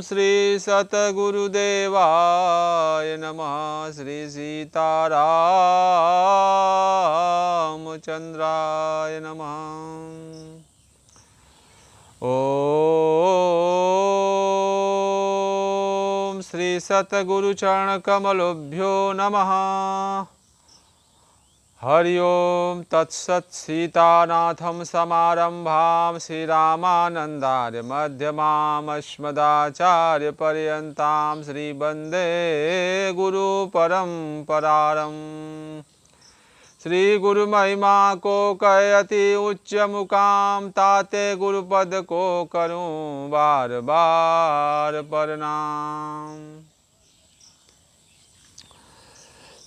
श्री सतगुरुदेवाय नमः। श्री सीतारामचंद्राय नमः। ओम श्री सतगुरुचरणकमलोभ्यो नमः। हरि ओम तत्सत्। सीतानाथं समारंभां श्रीरामानन्दार्य मध्यमाम् अस्मदाचार्यपर्यन्तां श्रीवन्दे गुरुपरम्पराम्। श्री गुरु महिमा को कहती उच्च मुकाम, ताते गुरुपद को करूं बार बार प्रणाम।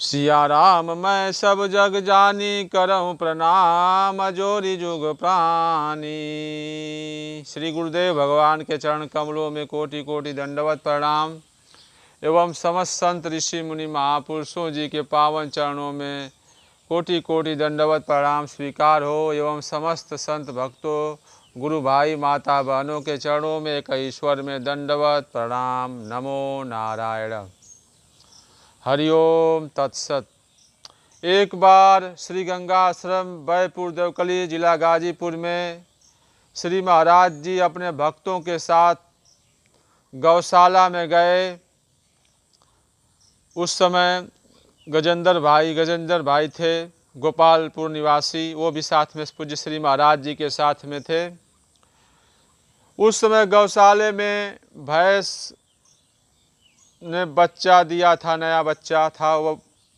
सिया राम मैं सब जग जानी, करऊं प्रणाम जोरी जुग प्राणी। श्री गुरुदेव भगवान के चरण कमलों में कोटि कोटि दंडवत प्रणाम एवं समस्त संत ऋषि मुनि महापुरुषों जी के पावन चरणों में कोटि कोटि दंडवत प्रणाम स्वीकार हो। एवं समस्त संत भक्तों, गुरु भाई माता बहनों के चरणों में एक ईश्वर में दंडवत प्रणाम। नमो नारायण। हरि ओम तत्सत। एक बार श्री गंगा आश्रम बैपुर देवकली जिला गाजीपुर में श्री महाराज जी अपने भक्तों के साथ गौशाला में गए। उस समय गजेंद्र भाई थे, गोपालपुर निवासी, वो भी साथ में पूज्य श्री महाराज जी के साथ में थे। उस समय गौशाले में भैंस ने बच्चा दिया था, नया बच्चा था। वो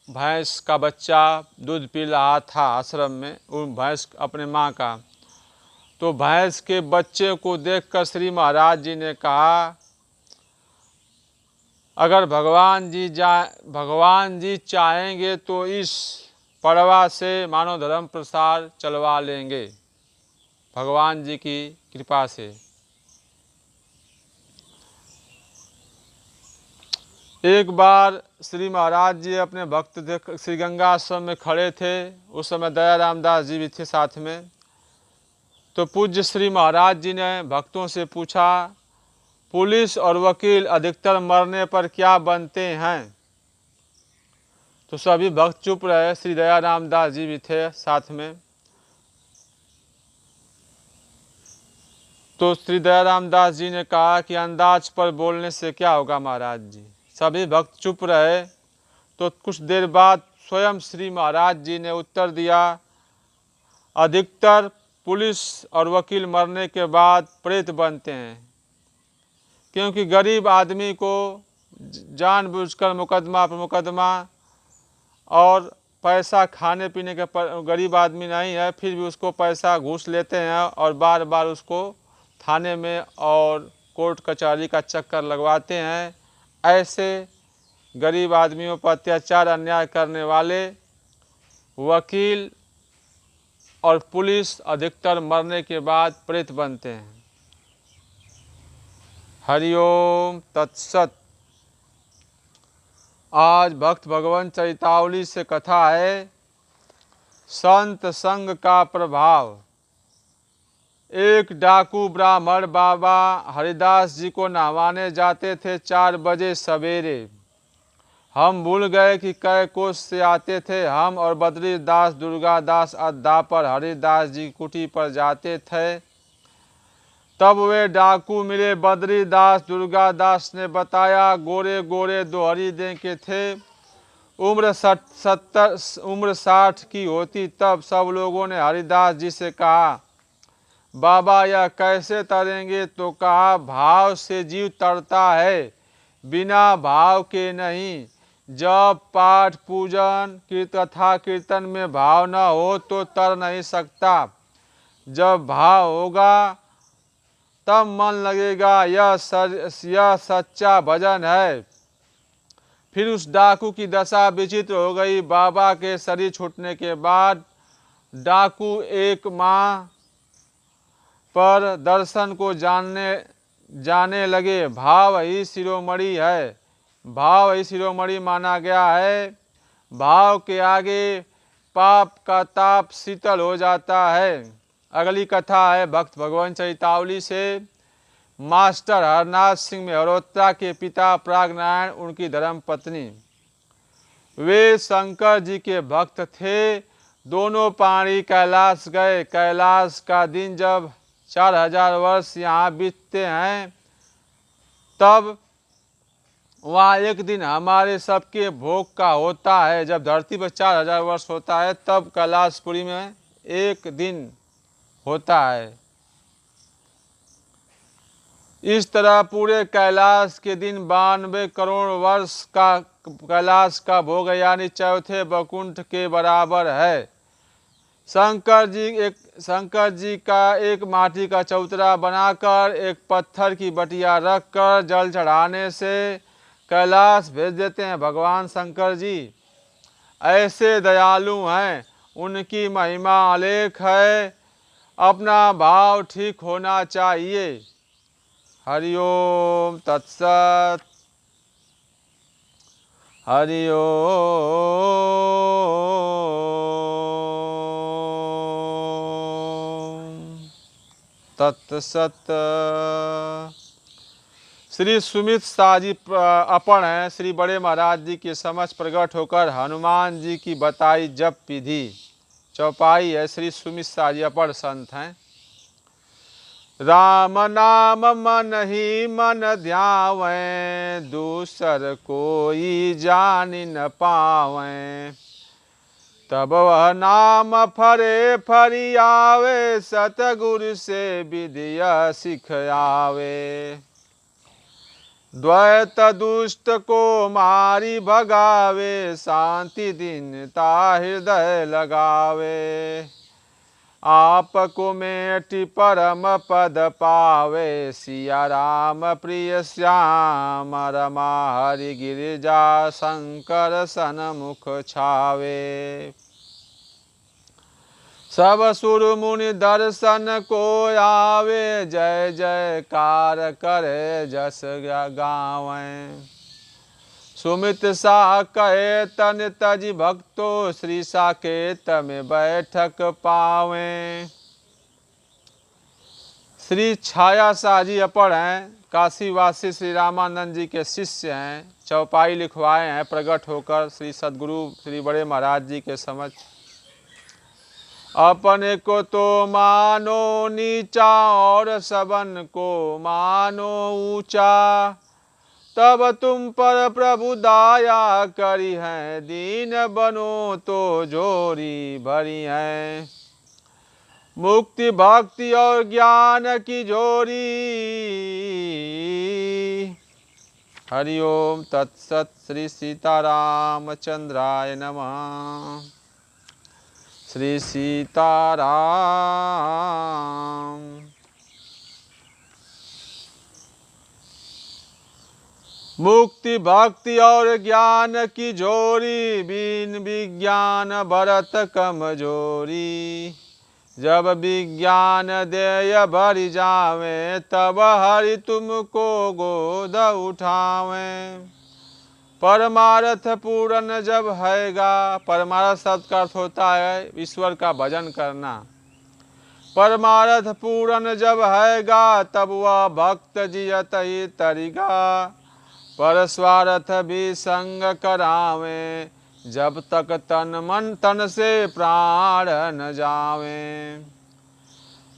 भैंस का बच्चा दूध पी रहा था आश्रम में, वो भैंस अपने माँ का। तो भैंस के बच्चे को देखकर श्री महाराज जी ने कहा, अगर भगवान जी चाहेंगे तो इस पड़वा से मानव धर्म प्रसार चलवा लेंगे, भगवान जी की कृपा से। एक बार श्री महाराज जी अपने भक्त थे, श्री गंगा आश्रम में खड़े थे। उस समय दयाराम दास जी भी थे साथ में। तो पूज्य श्री महाराज जी ने भक्तों से पूछा, पुलिस और वकील अधिकतर मरने पर क्या बनते हैं? तो सभी भक्त चुप रहे। श्री दयाराम दास जी भी थे साथ में। तो श्री दयाराम दास जी ने कहा कि अंदाज पर बोलने से क्या होगा महाराज जी। सभी भक्त चुप रहे। तो कुछ देर बाद स्वयं श्री महाराज जी ने उत्तर दिया, अधिकतर पुलिस और वकील मरने के बाद प्रेत बनते हैं, क्योंकि गरीब आदमी को जानबूझकर मुकदमा पर मुकदमा और पैसा खाने पीने के गरीब आदमी नहीं है, फिर भी उसको पैसा घूस लेते हैं और बार बार उसको थाने में और कोर्ट कचहरी का चक्कर लगवाते हैं। ऐसे गरीब आदमियों पर अत्याचार अन्याय करने वाले वकील और पुलिस अधिकतर मरने के बाद प्रेत बनते हैं। हरि ओम तत्सत। आज भक्त भगवान चरितावली से कथा है, संत संग का प्रभाव। एक डाकू ब्राह्मण बाबा हरिदास जी को नहवाने जाते थे 4 बजे सवेरे। हम भूल गए कि कै कोस से आते थे। हम और बद्रीदास दुर्गादास अड्डा पर हरिदास जी कुटी पर जाते थे। तब वे डाकू मिले। बद्रीदास दुर्गादास ने बताया, गोरे गोरे 2 हरिदे के थे। उम्र 60 की होती। तब सब लोगों ने हरिदास जी से कहा, बाबा यह कैसे तरेंगे? तो कहा, भाव से जीव तरता है, बिना भाव के नहीं। जब पाठ पूजन कथा कीर्तन में भाव न हो तो तर नहीं सकता। जब भाव होगा तब मन लगेगा, यह सच्चा भजन है। फिर उस डाकू की दशा विचित्र हो गई। बाबा के शरीर छूटने के बाद डाकू एक माह पर दर्शन को जाने लगे। भाव ही शिरोमणि है, भाव ही शिरोमणि माना गया है। भाव के आगे पाप का ताप शीतल हो जाता है। अगली कथा है भक्त भगवान चरितावली से। मास्टर हरनाथ सिंह मेहरोत्रा के पिता प्रागनारायण उनकी धर्म पत्नी। वे शंकर जी के भक्त थे। दोनों प्राणी कैलाश गए। कैलाश का दिन जब 4000 वर्ष यहाँ बीतते हैं, तब वहाँ एक दिन हमारे सबके भोग का होता है। जब धरती पर 4000 वर्ष होता है, तब कैलाशपुरी में एक दिन होता है। इस तरह पूरे कैलाश के दिन 92 करोड़ वर्ष का कैलाश का भोग यानी चौथे वैकुंठ के बराबर है। शंकर जी का एक माटी का चौतरा बनाकर एक पत्थर की बटिया रखकर जल चढ़ाने से कैलाश भेज देते हैं भगवान शंकर जी। ऐसे दयालु हैं, उनकी महिमा अलेख है। अपना भाव ठीक होना चाहिए। हरि ओम तत्सत। हरि ओम तत्सत। श्री सुमित शाह जी अपन हैं, श्री बड़े महाराज जी के समक्ष प्रकट होकर हनुमान जी की बताई जप विधि चौपाई है। श्री सुमित शाह जी अपर संत हैं। राम नाम मन ही मन ध्यावें, दूसर कोई जान न पावें। तब वह नाम फरे फरी आवे, सतगुरु से विद्या सिख आवे। द्वैत दुष्ट को मारी भगावे, शांति दीनता हृदय लगावे। आपको मेटि परम पद पावे, सिया राम प्रिय श्याम रमा हरि गिरिजा शंकर सनमुख छावे। सब सुर मुनि दर्शन को आवे, जय जयकार करे जस गावें। सुमित सा कहे तन तज भक्तो, श्री साकेत में बैठक पावें। श्री छाया शाह जी अपर हैं, काशीवासी श्री रामानंद जी के शिष्य हैं। चौपाई लिखवाए हैं प्रकट होकर श्री सद्गुरु श्री बड़े महाराज जी के समक्ष। अपने को तो मानो नीचा और सबन को मानो ऊंचा, तब तुम पर प्रभु दया करी है, दीन बनो तो जोरी भरी है। मुक्ति भक्ति और ज्ञान की जोरी। हरि ओम तत्सत। श्री सीतारामचंद्राय नमः। श्री सीताराम। मुक्ति भक्ति और ज्ञान की जोरी, बिन विज्ञान भरत कमजोरी। जब विज्ञान देय भर जावे, तब हरि तुमको गोद उठावे। परमार्थ पूर्ण जब हैगा, परमार्थ शब्द का अर्थ होता है ईश्वर का भजन करना। परमार्थ पूर्ण जब हैगा, तब वह भक्त जियत ही तरिगा। पर स्वार्थ भी संग करावे, जब तक तन से प्राण न जावे।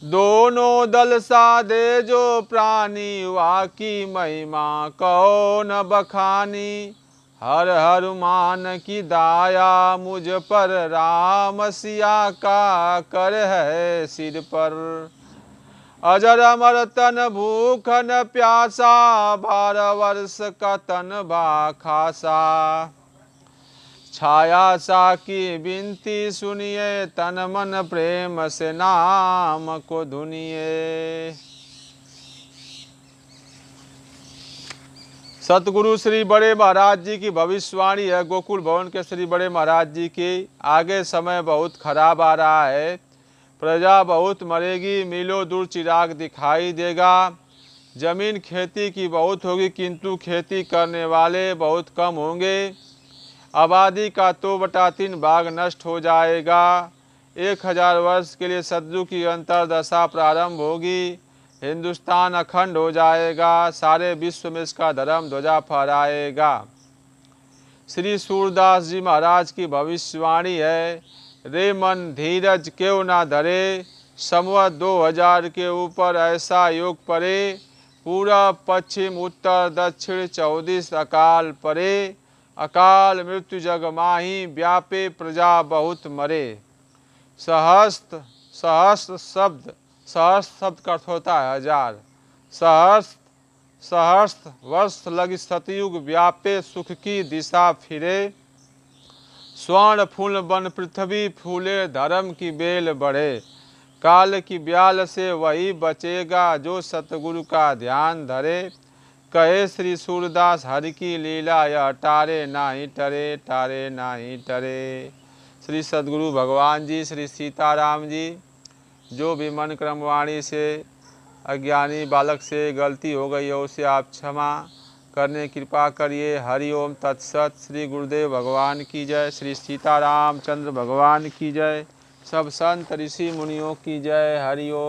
दोनों दल साधे जो प्राणी, वाकी महिमा कहो न बखानी। हर हनुमान की दाया, मुझ पर राम सिया का कर है सिर पर। अजर अमर तन भूख न प्यासा, 12 वर्ष का तन बा खासा। छाया सा की विनती सुनिए, तन मन प्रेम से नाम को धुनिए। सतगुरु श्री बड़े महाराज जी की भविष्यवाणी है। गोकुल भवन के श्री बड़े महाराज जी की आगे समय बहुत खराब आ रहा है। प्रजा बहुत मरेगी, मीलों दूर चिराग दिखाई देगा। जमीन खेती की बहुत होगी, किंतु खेती करने वाले बहुत कम होंगे। आबादी का 2/3 भाग नष्ट हो जाएगा। 1000 वर्ष के लिए सतयुग की अंतरदशा प्रारंभ होगी। हिंदुस्तान अखंड हो जाएगा, सारे विश्व में इसका धर्म ध्वजा फहराएगा। श्री सूरदास जी महाराज की भविष्यवाणी है, रे मन धीरज क्यों ना धरे, संवत 2000 के ऊपर ऐसा योग परे, पूरब पश्चिम उत्तर दक्षिण 34 अकाल परे, अकाल मृत्यु जग माही, व्यापे प्रजा बहुत मरे। सहस्त्र सहस्त्र शब्द, सहस्त्र शब्द का अर्थ होता है हजार। सहस्त्र सहस्त्र वर्ष लगी सतयुग व्यापे, सुख की दिशा फिरे, स्वर्ण फूल बन पृथ्वी फूले, धर्म की बेल बढ़े, काल की ब्याल से वही बचेगा, जो सतगुरु का ध्यान धरे, कहे श्री सूरदास हरि की लीला, यह टारे नाही टरे, टारे नाही टरे। श्री सद्गुरु भगवान जी, श्री सीताराम जी, जो भी मन क्रम वाणी से अज्ञानी बालक से गलती हो गई हो उसे आप क्षमा करने कृपा करिए। हरि ओम तत्सत। श्री गुरुदेव भगवान की जय, श्री सीताराम चंद्र भगवान की जय, सब संत ऋषि मुनियों की जय। हरि ओम।